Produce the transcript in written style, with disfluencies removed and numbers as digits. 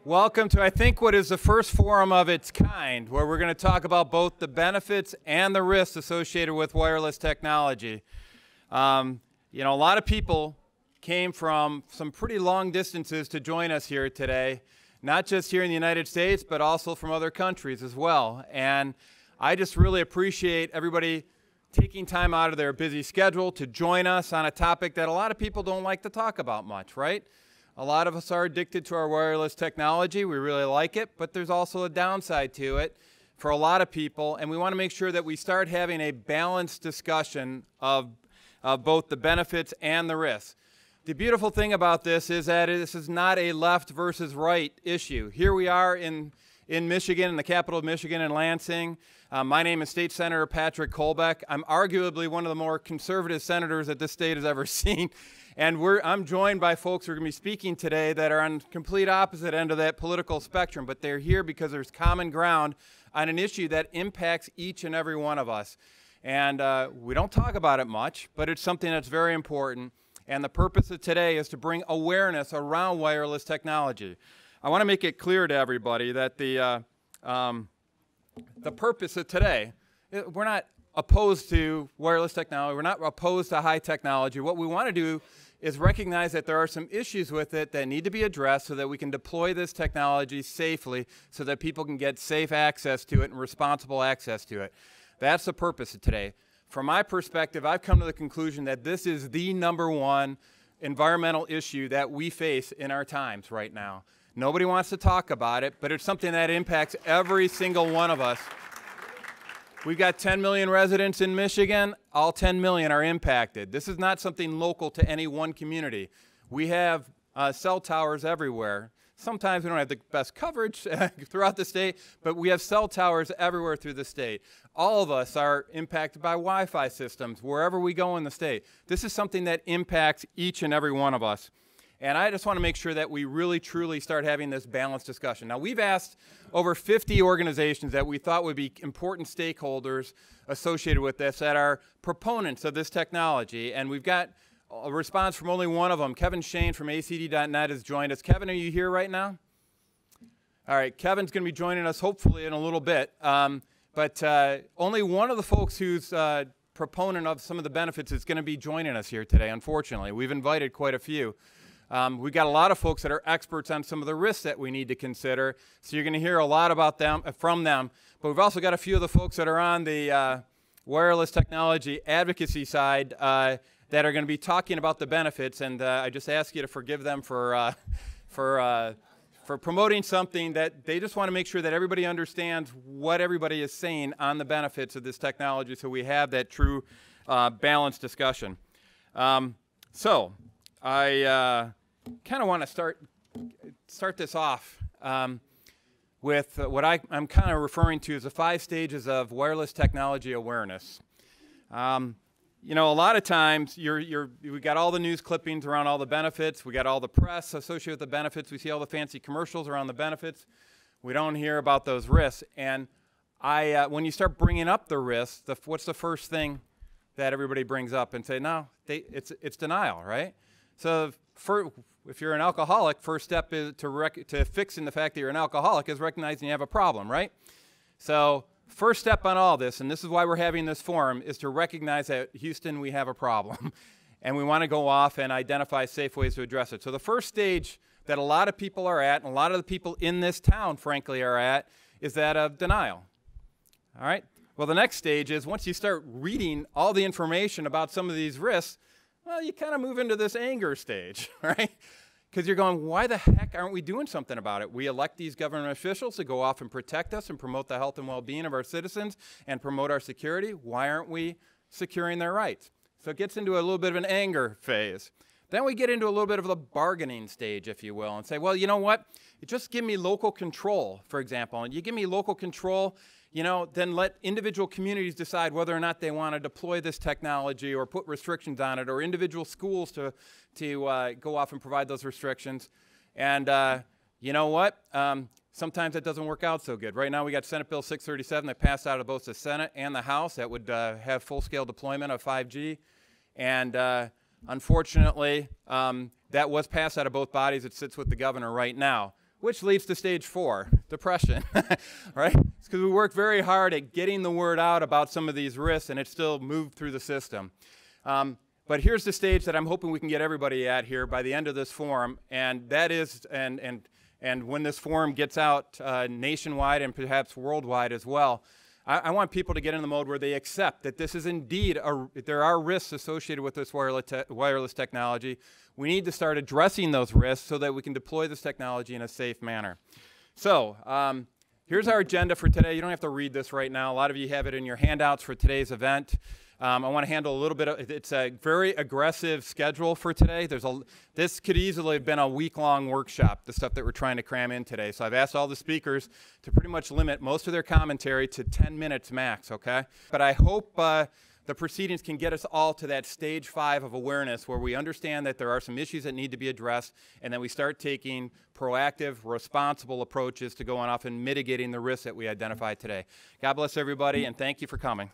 Welcome to, I think, what is the first forum of its kind, where we're going to talk about both the benefits and the risks associated with wireless technology. A lot of people came from some pretty long distances to join us here today, not just here in the United States, but also from other countries as well. And I just really appreciate everybody taking time out of their busy schedule to join us on a topic that a lot of people don't like to talk about much, right? A lot of us are addicted to our wireless technology. We really like it, but there's also a downside to it for a lot of people, and we want to make sure that we start having a balanced discussion of both the benefits and the risks. The beautiful thing about this is that this is not a left versus right issue. Here we are in Michigan, in the capital of Michigan, in Lansing. My name is State Senator Patrick Kolbeck. I'm arguably one of the more conservative senators that this state has ever seen. And I'm joined by folks who are going to be speaking today that are on complete opposite end of that political spectrum, but they're here because there's common ground on an issue that impacts each and every one of us. And we don't talk about it much, but it's something that's very important. And the purpose of today is to bring awareness around wireless technology. I want to make it clear to everybody that the purpose of today, we're not opposed to wireless technology. We're not opposed to high technology. What we want to do is recognize that there are some issues with it that need to be addressed so that we can deploy this technology safely so that people can get safe access to it and responsible access to it. That's the purpose of today. From my perspective, I've come to the conclusion that this is the #1 environmental issue that we face in our times right now. Nobody wants to talk about it, but it's something that impacts every single one of us. We've got 10 million residents in Michigan. All 10 million are impacted. This is not something local to any one community. We have cell towers everywhere. Sometimes we don't have the best coverage throughout the state, but we have cell towers everywhere through the state. All of us are impacted by Wi-Fi systems wherever we go in the state. This is something that impacts each and every one of us. And I just want to make sure that we really, truly start having this balanced discussion. Now, we've asked over 50 organizations that we thought would be important stakeholders associated with this that are proponents of this technology. And we've got a response from only one of them. Kevin Shane from ACD.net has joined us. Kevin, are you here right now? All right, Kevin's going to be joining us hopefully in a little bit. But only one of the folks who's proponent of some of the benefits is going to be joining us here today, unfortunately. We've invited quite a few. We've got a lot of folks that are experts on some of the risks that we need to consider, so you're going to hear a lot about them from them. But we've also got a few of the folks that are on the wireless technology advocacy side that are going to be talking about the benefits, and I just ask you to forgive them for promoting something that they just want to make sure that everybody understands what everybody is saying on the benefits of this technology, so we have that true balanced discussion. So I kind of want to start this off with what I'm kind of referring to as the 5 stages of wireless technology awareness. A lot of times we got all the news clippings around all the benefits. We got all the press associated with the benefits. We see all the fancy commercials around the benefits. We don't hear about those risks. And when you start bringing up the risks, what's the first thing that everybody brings up and say, no, it's denial, right? So if you're an alcoholic, first step is to fixing the fact that you're an alcoholic is recognizing you have a problem, right? So first step on all this, and this is why we're having this forum, is to recognize that, Houston, we have a problem. And we want to go off and identify safe ways to address it. So the first stage that a lot of people are at, and a lot of the people in this town, frankly, are at, is that of denial. All right? Well, the next stage is once you start reading all the information about some of these risks, well, you kind of move into this anger stage, right? Because you're going, why the heck aren't we doing something about it? We elect these government officials to go off and protect us and promote the health and well-being of our citizens and promote our security. Why aren't we securing their rights? So it gets into a little bit of an anger phase. Then we get into a little bit of the bargaining stage, if you will, and say, well, you know what? Just give me local control, for example. And you give me local control, then let individual communities decide whether or not they want to deploy this technology or put restrictions on it, or individual schools to go off and provide those restrictions. And you know what? Sometimes that doesn't work out so good. Right now we got Senate Bill 637 that passed out of both the Senate and the House that would have full-scale deployment of 5G. And unfortunately, that was passed out of both bodies. It sits with the governor right now, which leads to stage 4, depression, right? It's because we work very hard at getting the word out about some of these risks, and it still moved through the system. But here's the stage that I'm hoping we can get everybody at here by the end of this forum, and that is, and when this forum gets out nationwide and perhaps worldwide as well, I want people to get in the mode where they accept that this is indeed, there are risks associated with this wireless technology. We need to start addressing those risks so that we can deploy this technology in a safe manner. So here's our agenda for today. You don't have to read this right now. A lot of you have it in your handouts for today's event. I want to handle a little bit of, it's a very aggressive schedule for today. This could easily have been a week-long workshop, the stuff that we're trying to cram in today. So I've asked all the speakers to pretty much limit most of their commentary to 10 minutes max, okay? But I hope the proceedings can get us all to that stage 5 of awareness where we understand that there are some issues that need to be addressed and that we start taking proactive, responsible approaches to going off and mitigating the risks that we identified today. God bless everybody, and thank you for coming.